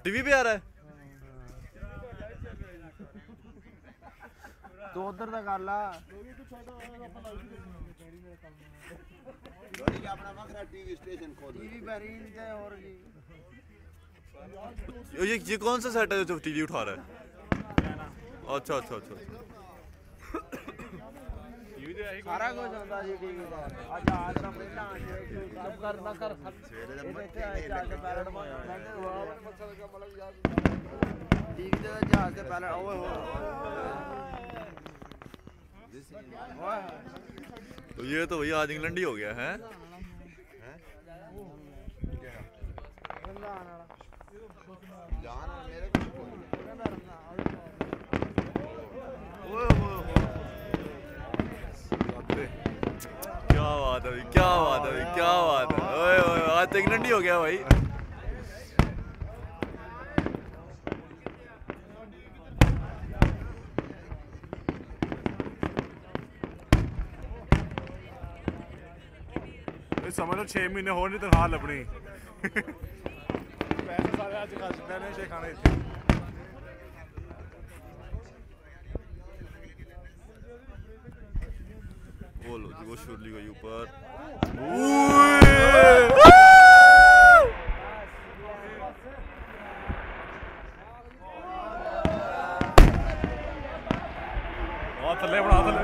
TV पे आ रहा है तो उधर तक कर ला अपना वखरा टीवी स्टेशन खोल टीवी बहरीन से और ये कौन सा सेट है जो टीवी उठा रहा है अच्छा अच्छा अच्छा सारा कुछ होता जी टीवी का अच्छा आज का पहला सब कर ना कर टीवी तो जहाज से पहले ओए ओए तो ये तो भैया आज इंग्लैंड ही हो गया है क्या बात है क्या बात है क्या बात है ओए ओए आज तो इंग्लैंड ही हो गया भाई समझ लो 6 महीने हो नहीं तनख्वाह लभनी पैसे सारे आज खर्च करने से खाने बोलो जी वो शुरली गई ऊपर थले बना थले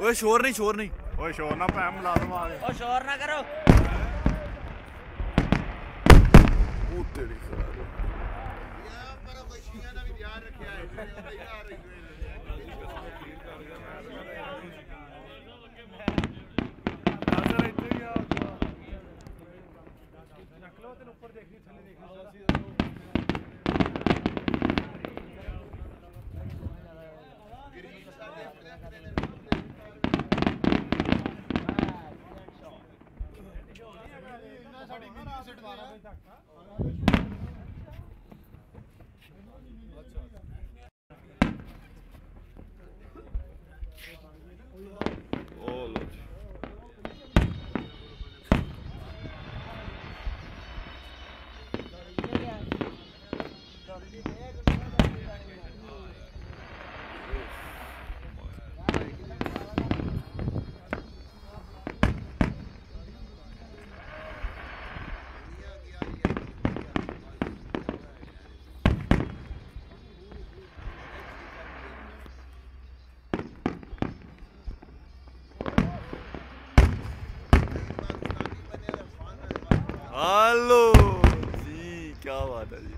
ओए शोर नहीं ओए शोर ना पैम मुलाजम आ गए ओ शोर ना करो तेरी खराब पर वशिया ना भी ध्यान रखया है आ रही है हेलो जी क्या बात है जी